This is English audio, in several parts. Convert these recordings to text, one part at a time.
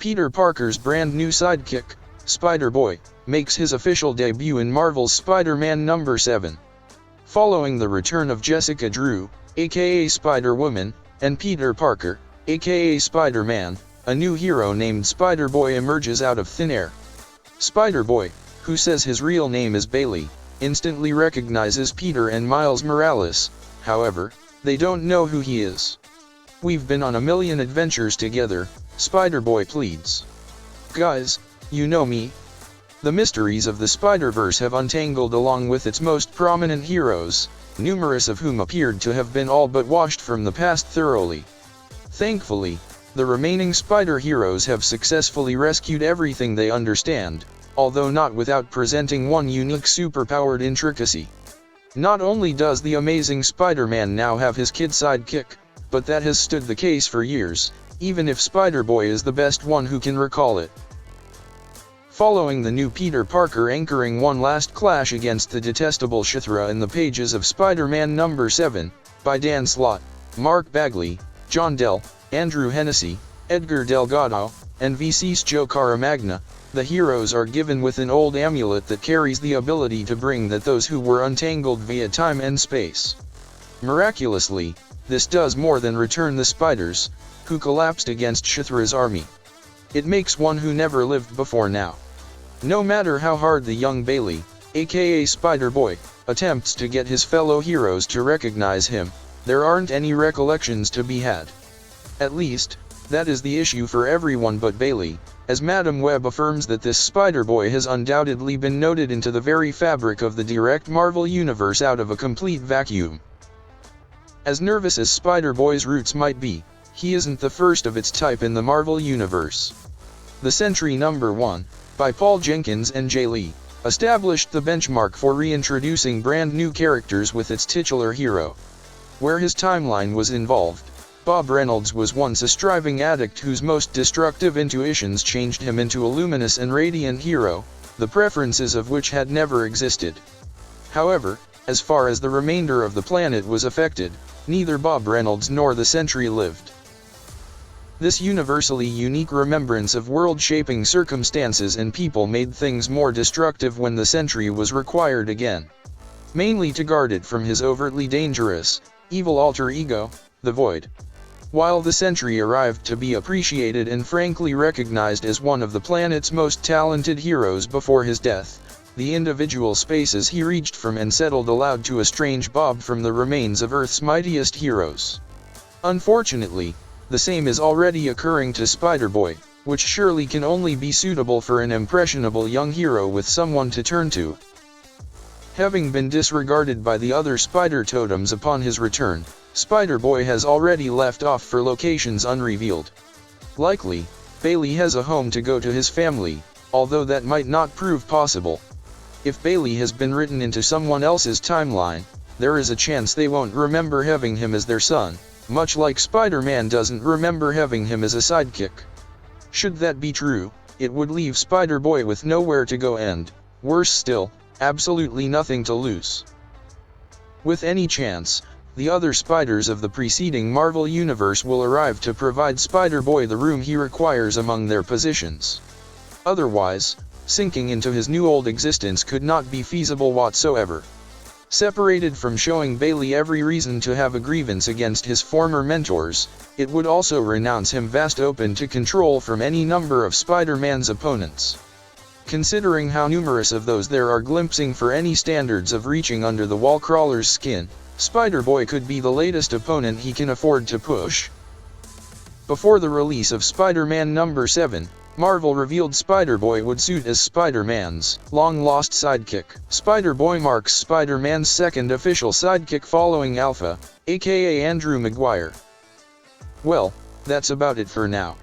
Peter Parker's brand new sidekick, Spider-Boy, makes his official debut in Marvel's Spider-Man number 7. Following the return of Jessica Drew, aka Spider-Woman, and Peter Parker, aka Spider-Man, a new hero named Spider-Boy emerges out of thin air. Spider-Boy, who says his real name is Bailey, instantly recognizes Peter and Miles Morales. However, they don't know who he is. "We've been on a million adventures together," Spider-Boy pleads. "Guys, you know me." The mysteries of the Spider-Verse have untangled along with its most prominent heroes, numerous of whom appeared to have been all but washed from the past thoroughly. Thankfully, the remaining Spider heroes have successfully rescued everything they understand, although not without presenting one unique superpowered intricacy. Not only does the amazing Spider-Man now have his kid sidekick, but that has stood the case for years, even if Spider-Boy is the best one who can recall it. Following the new Peter Parker anchoring one last clash against the detestable Shithra in the pages of Spider-Man number 7, by Dan Slott, Mark Bagley, John Dell, Andrew Hennessy, Edgar Delgado, and VC's Joe Caramagna, the heroes are given with an old amulet that carries the ability to bring that those who were untangled via time and space. Miraculously, this does more than return the spiders, who collapsed against Shithra's army. It makes one who never lived before now. No matter how hard the young Bailey, aka Spider-Boy, attempts to get his fellow heroes to recognize him, there aren't any recollections to be had. At least, that is the issue for everyone but Bailey, as Madam Web affirms that this Spider-Boy has undoubtedly been noted into the very fabric of the direct Marvel universe out of a complete vacuum. As nervous as Spider-Boy's roots might be, he isn't the first of its type in the Marvel universe. The Sentry number 1, by Paul Jenkins and Jay Lee, established the benchmark for reintroducing brand new characters with its titular hero. Where his timeline was involved, Bob Reynolds was once a striving addict whose most destructive intuitions changed him into a luminous and radiant hero, the preferences of which had never existed. However, as far as the remainder of the planet was affected, neither Bob Reynolds nor the Sentry lived. This universally unique remembrance of world-shaping circumstances and people made things more destructive when the Sentry was required again. Mainly to guard it from his overtly dangerous, evil alter ego, the Void. While the Sentry arrived to be appreciated and frankly recognized as one of the planet's most talented heroes before his death, the individual spaces he reached from and settled allowed to estrange Bob from the remains of Earth's mightiest heroes. Unfortunately, the same is already occurring to Spider-Boy, which surely can only be suitable for an impressionable young hero with someone to turn to. Having been disregarded by the other Spider Totems upon his return, Spider-Boy has already left off for locations unrevealed. Likely, Bailey has a home to go to his family, although that might not prove possible. If Bailey has been written into someone else's timeline, there is a chance they won't remember having him as their son, much like Spider-Man doesn't remember having him as a sidekick. Should that be true, it would leave Spider-Boy with nowhere to go and, worse still, absolutely nothing to lose. With any chance, the other spiders of the preceding Marvel universe will arrive to provide Spider-Boy the room he requires among their positions. Otherwise, sinking into his new old existence could not be feasible whatsoever. Separated from showing Bailey every reason to have a grievance against his former mentors, it would also renounce him vast open to control from any number of Spider-Man's opponents. Considering how numerous of those there are glimpsing for any standards of reaching under the wall-crawler's skin, Spider-Boy could be the latest opponent he can afford to push. Before the release of Spider-Man number 7, Marvel revealed Spider-Boy would suit as Spider-Man's long-lost sidekick. Spider-Boy marks Spider-Man's second official sidekick following Alpha, aka Andrew Maguire. Well, that's about it for now.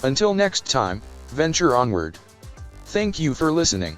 Until next time, venture onward. Thank you for listening.